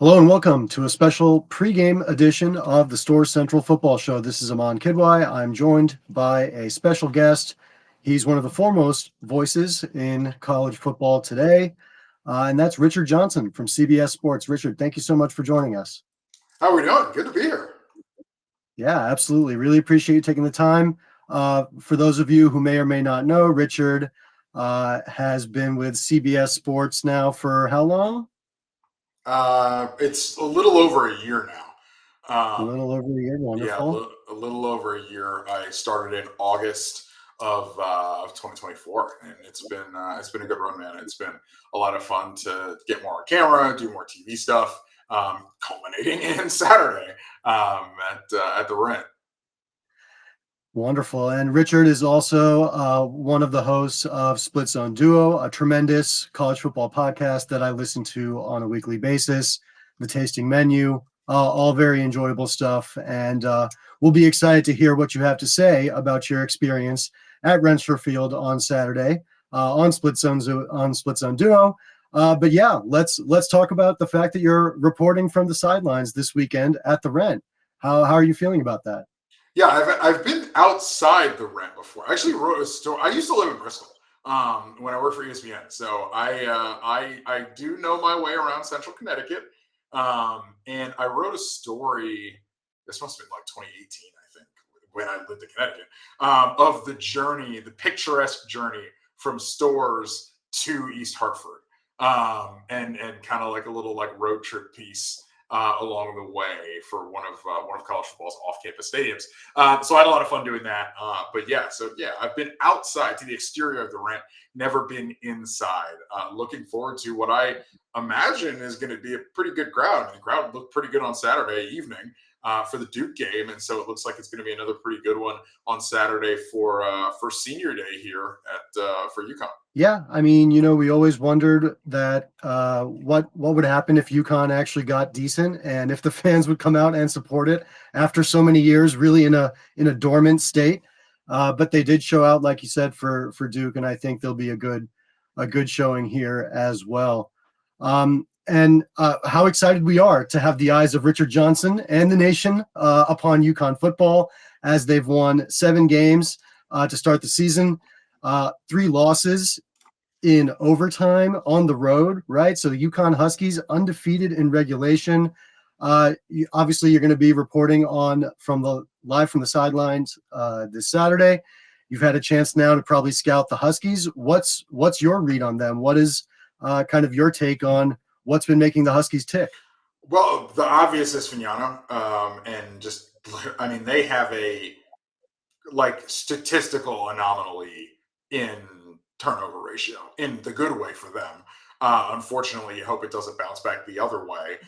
Hello and welcome to a special pregame edition of the Store Central Football Show. This is Aman Kidwai. I'm joined by a special guest. He's one of the foremost voices in college football today, and that's Richard Johnson from CBS Sports. Richard, thank you so much for joining us. How are we doing? Good to be here. Yeah, absolutely. Really appreciate you taking the time. For those of you who may or may not know, Richard has been with CBS Sports now for how long? It's a little over a year now. A little over a year. Yeah, Wonderful. a little over a year. I started in August of 2024, and it's been a good run, man. It's been a lot of fun to get more on camera, do more TV stuff, culminating in Saturday at the Rent. Wonderful. And Richard is also one of the hosts of Split Zone Duo, a tremendous college football podcast that I listen to on a weekly basis. The Tasting Menu, all very enjoyable stuff. And we'll be excited to hear what you have to say about your experience at Rensselaer Field on Saturday on Split Zone Duo. But yeah, let's talk about the fact that you're reporting from the sidelines this weekend at the Rent. How are you feeling about that? Yeah, I've been outside the Rent before. I actually wrote a story. I used to live in Bristol when I worked for ESPN, so I do know my way around Central Connecticut. And I wrote a story. This must have been like 2018, I think, when I lived in Connecticut, of the journey, the picturesque journey from Stores to East Hartford, and kind of like a little like road trip piece along the way for one of college football's off-campus stadiums. So I had a lot of fun doing that. But yeah, I've been outside to the exterior of the Rent, never been inside. Looking forward to what I imagine is going to be a pretty good crowd. I mean, the crowd looked pretty good on Saturday evening for the Duke game, and so it looks like it's going to be another pretty good one on Saturday for Senior Day here at for UConn. Yeah, I mean, we always wondered that what would happen if UConn actually got decent, and if the fans would come out and support it after so many years, really in a dormant state. But they did show out, like you said, for Duke, and I think there'll be a good showing here as well. And how excited we are to have the eyes of Richard Johnson and the nation upon UConn football as they've won 7 games to start the season. 3 losses in overtime on the road, right? So the UConn Huskies undefeated in regulation. Obviously, you're going to be reporting live from the sidelines this Saturday. You've had a chance now to probably scout the Huskies. What's your read on them? What is kind of your take on what's been making the Huskies tick? Well, the obvious is Fignano, and just I mean they have a statistical anomaly in turnover ratio in the good way for them. Unfortunately, you hope it doesn't bounce back the other way,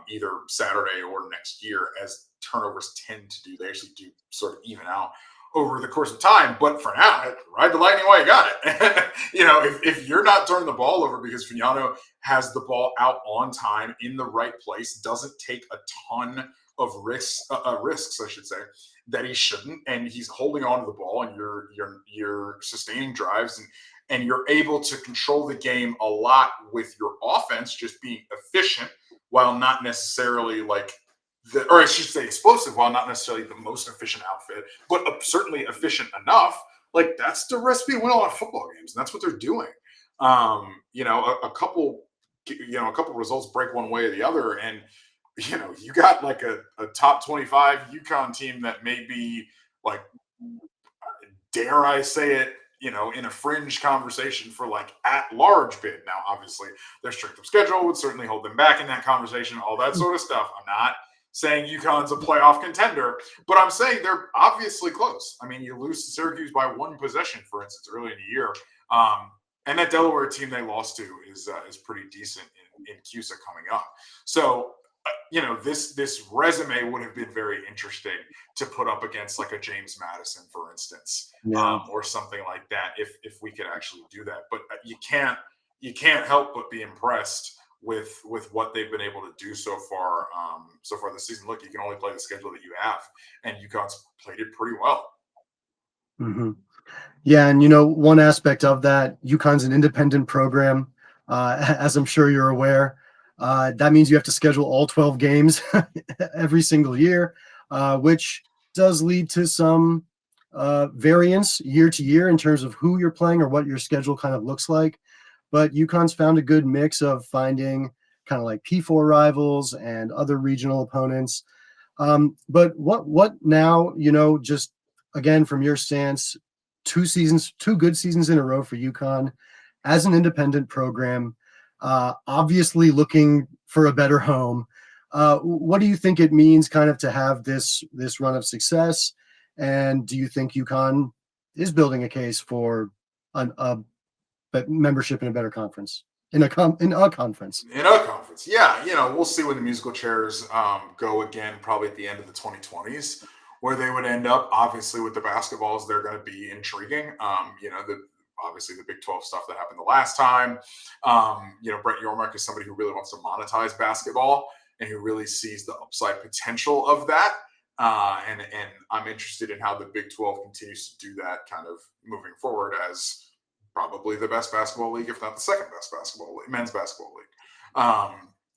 either Saturday or next year, as turnovers tend to do. They actually do sort of even out over the course of time. But for now, ride the lightning while you got it. If you're not turning the ball over because Fignano has the ball out on time in the right place, doesn't take a ton of risks, I should say, that he shouldn't, and he's holding on to the ball, and you're sustaining drives, and you're able to control the game a lot with your offense just being efficient while not necessarily or I should say explosive while not necessarily the most efficient outfit, but certainly efficient enough. Like, that's the recipe to win a lot of football games, and that's what they're doing. A couple results break one way or the other, and you got like a top 25 UConn team that may be dare I say it, in a fringe conversation for at large bid. Now, obviously, their strength of schedule would certainly hold them back in that conversation, all that sort of stuff. I'm not saying UConn's a playoff contender, but I'm saying they're obviously close. I mean, you lose to Syracuse by 1 possession, for instance, early in the year. And that Delaware team they lost to is pretty decent in CUSA coming up. So, this resume would have been very interesting to put up against a James Madison, for instance, or something like that, if we could actually do that. But you can't help but be impressed with what they've been able to do so far this season. Look, you can only play the schedule that you have, and UConn's played it pretty well. Mm-hmm. Yeah, and one aspect of that, UConn's an independent program, as I'm sure you're aware. That means you have to schedule all 12 games every single year, which does lead to some variance year to year in terms of who you're playing or what your schedule kind of looks like. But UConn's found a good mix of finding kind of like P4 rivals and other regional opponents. But what now, just again from your stance, 2 seasons, 2 good seasons in a row for UConn as an independent program, obviously looking for a better home. What do you think it means kind of to have this run of success? And do you think UConn is building a case for a membership in a better conference, in a conference? In a conference, yeah, we'll see when the musical chairs go again, probably at the end of the 2020s, where they would end up. Obviously, with the basketballs, they're going to be intriguing. Obviously the Big 12 stuff that happened the last time. Brett Yormark is somebody who really wants to monetize basketball and who really sees the upside potential of that. And I'm interested in how the Big 12 continues to do that kind of moving forward as probably the best basketball league, if not the second best basketball league, men's basketball league.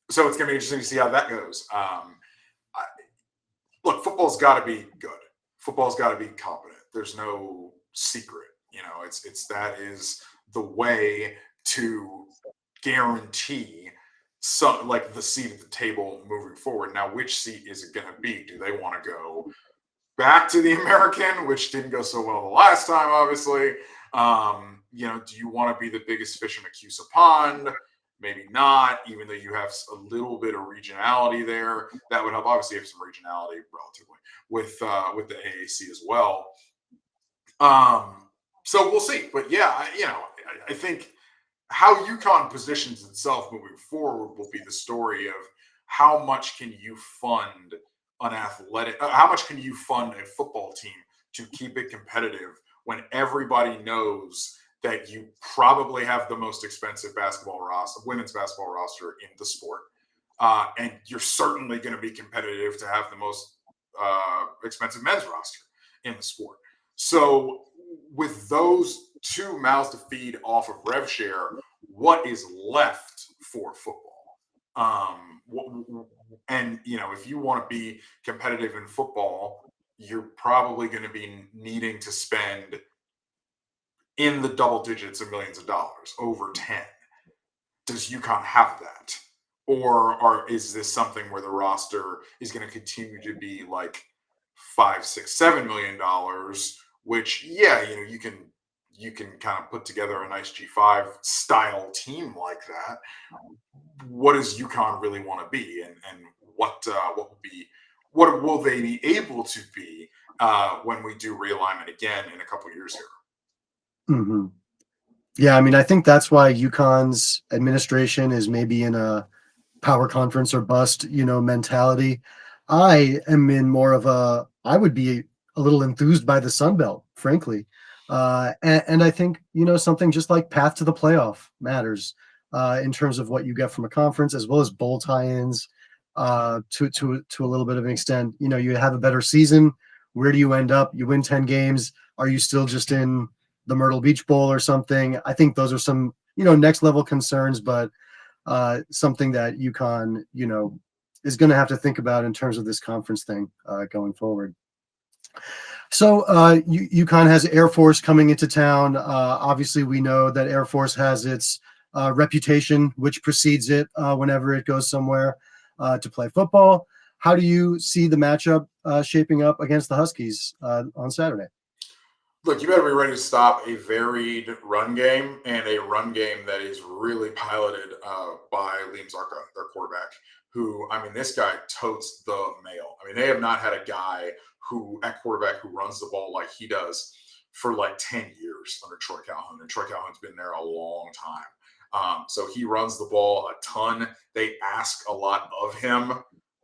So it's going to be interesting to see how that goes. Look, football's got to be good. Football's got to be competent. There's no secret. That is the way to guarantee like the seat at the table moving forward. Now, which seat is it going to be? Do they want to go back to the American, which didn't go so well the last time, obviously? Do you want to be the biggest fish in a CUSA pond? Maybe not, even though you have a little bit of regionality there. That would help. Obviously, you have some regionality relatively with the AAC as well. So we'll see. But yeah, I think how UConn positions itself moving forward will be the story of how much can you fund how much can you fund a football team to keep it competitive when everybody knows that you probably have the most expensive women's basketball roster in the sport. And you're certainly going to be competitive to have the most expensive men's roster in the sport. So with those two mouths to feed off of rev share, what is left for football? And if you want to be competitive in football, you're probably going to be needing to spend in the double digits of millions of dollars, over 10. Does UConn have that? Or is this something where the roster is going to continue to be like $5, $6, $7 million, which, you can kind of put together a nice G5 style team like that. What does UConn really want to be, and what will they be able to be when we do realignment again in a couple of years here? Mm-hmm. Yeah, I mean, I think that's why UConn's administration is maybe in a power conference or bust, mentality. I am in more of I would be a little enthused by the Sun Belt, frankly. And I think, something just like path to the playoff matters in terms of what you get from a conference, as well as bowl tie-ins to a little bit of an extent. You have a better season. Where do you end up? You win 10 games. Are you still just in the Myrtle Beach Bowl or something? I think those are some, next level concerns, but something that UConn, is going to have to think about in terms of this conference thing going forward. So UConn has Air Force coming into town. Obviously, we know that Air Force has its reputation, which precedes it whenever it goes somewhere to play football. How do you see the matchup shaping up against the Huskies on Saturday? Look, you better be ready to stop a varied run game, and a run game that is really piloted by Liam Zarka, their quarterback, who, this guy totes the mail. They have not had a guy at quarterback who runs the ball like he does for like 10 years under Troy Calhoun. And Troy Calhoun's been there a long time. So he runs the ball a ton. They ask a lot of him.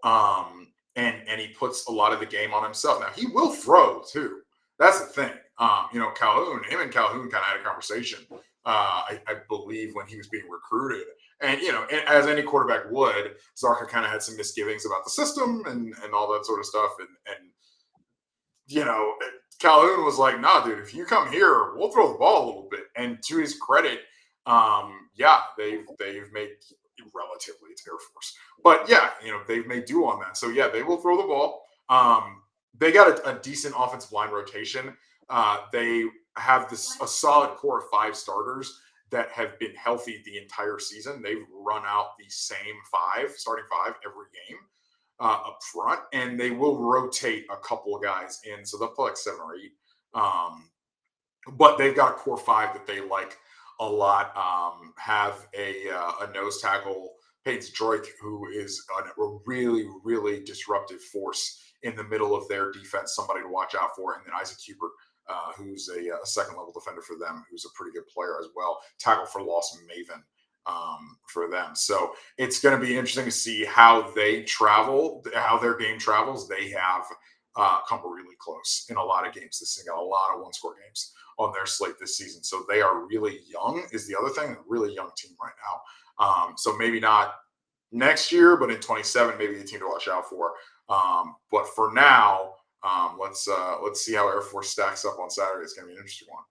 And he puts a lot of the game on himself. Now, he will throw too. That's the thing. Calhoun, him and Calhoun kind of had a conversation, I believe, when he was being recruited. And, as any quarterback would, Zarka kind of had some misgivings about the system and all that sort of stuff. And Calhoun was like, nah, dude, if you come here, we'll throw the ball a little bit. And to his credit, they've made, relatively, it's Air Force. But yeah, they've made do on that. So yeah, they will throw the ball. They got a decent offensive line rotation. They have a solid core of 5 starters that have been healthy the entire season. They've run out the same starting five every game up front, and they will rotate a couple of guys in. So they'll play like 7 or 8. But they've got a core 5 that they like a lot. Have a nose tackle, Peyton Drake, who is a really, really disruptive force in the middle of their defense, somebody to watch out for. And then Isaac Hubert, who's a second level defender for them, who's a pretty good player as well. Tackle for loss maven for them. So it's going to be interesting to see how they travel, how their game travels. They have come really close in a lot of games this season. Got a lot of 1-score games on their slate this season. So they are really young is the other thing, a really young team right now. So maybe not next year, but in 27, maybe a team to watch out for. But for now, let's see how Air Force stacks up on Saturday. It's going to be an interesting one.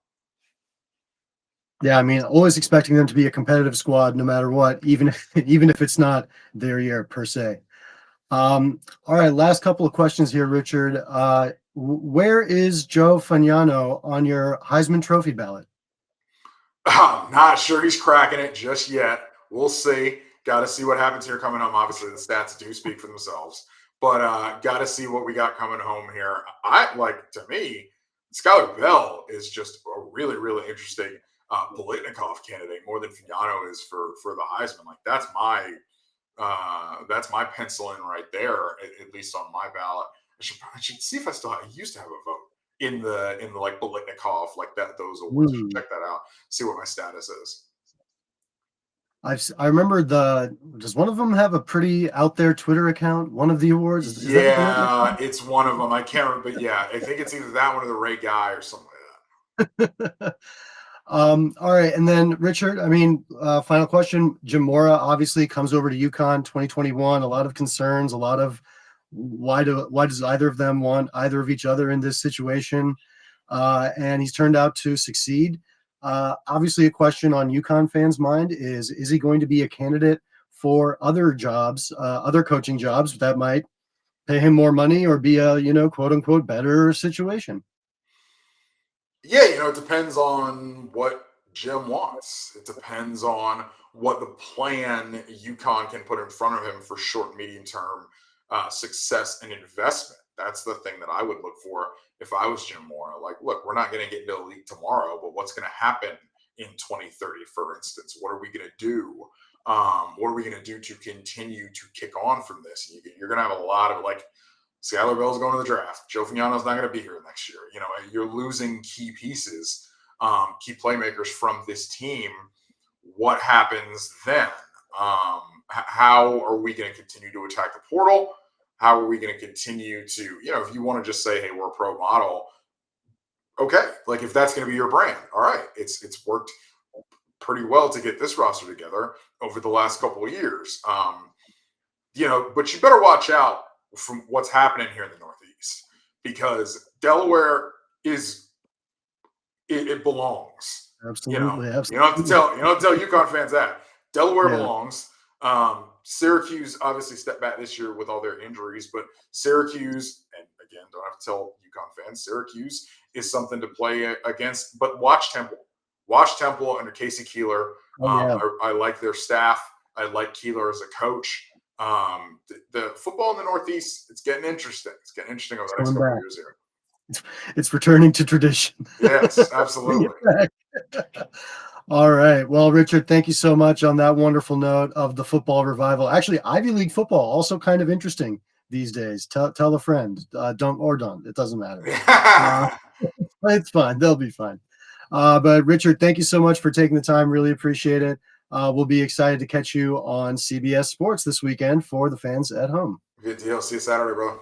Yeah, I mean, always expecting them to be a competitive squad no matter what, even if it's not their year per se. All right, last couple of questions here, Richard. Where is Joe Fagnano on your Heisman Trophy ballot? I'm not sure he's cracking it just yet. We'll see. Got to see what happens here coming home. Obviously, the stats do speak for themselves, but got to see what we got coming home here. To me, Skylar Bell is just a really, really interesting Bolitnikov candidate, more than Fagnano is for the Heisman. Like that's my pencil in right there, at least on my ballot. I should see if I used to have a vote in the like Bolitnikov, like those awards. Check that out. See what my status is. I remember does one of them have a pretty out there Twitter account? One of the awards? Yeah, it's one of them. I can't remember, but yeah, I think it's either that one or the Ray Guy or something like that. All right, and then Richard, I mean, final question. Jim Mora obviously comes over to UConn 2021. A lot of concerns, a lot of why does either of them want either of each other in this situation? And he's turned out to succeed. Obviously, a question on UConn fans' mind is he going to be a candidate for other jobs, other coaching jobs that might pay him more money or be a, quote unquote, better situation? Yeah, it depends on what Jim wants. It depends on what the plan UConn can put in front of him for short, medium term success and investment. That's the thing that I would look for if I was Jim Mora. Like, look, we're not going to get into the league tomorrow, but what's going to happen in 2030, for instance? What are we going to do? What are we going to do to continue to kick on from this? You're going to have a lot of Skylar Bell's going to the draft. Joe Fagnano's not going to be here next year. You're losing key pieces, key playmakers from this team. What happens then? How are we going to continue to attack the portal? How are we going to continue to, if you want to just say, hey, we're a pro model, okay. Like if that's going to be your brand, all right. It's worked pretty well to get this roster together over the last couple of years. But you better watch out from what's happening here in the Northeast, because Delaware it belongs. Absolutely. You don't have to tell UConn fans that Delaware belongs. Syracuse obviously stepped back this year with all their injuries, but Syracuse, and again, don't have to tell UConn fans, Syracuse is something to play against. But watch Temple under Casey Keeler. I like their staff. I like Keeler as a coach. The football in the Northeast, it's getting interesting. It's getting interesting over the next couple of years here. It's returning to tradition. Yes, absolutely. All right. Well, Richard, thank you so much on that wonderful note of the football revival. Actually, Ivy League football, also kind of interesting these days. Tell a friend. Don't. It doesn't matter. It's fine. They'll be fine. But Richard, thank you so much for taking the time. Really appreciate it. We'll be excited to catch you on CBS Sports this weekend for the fans at home. Good deal. See you Saturday, bro.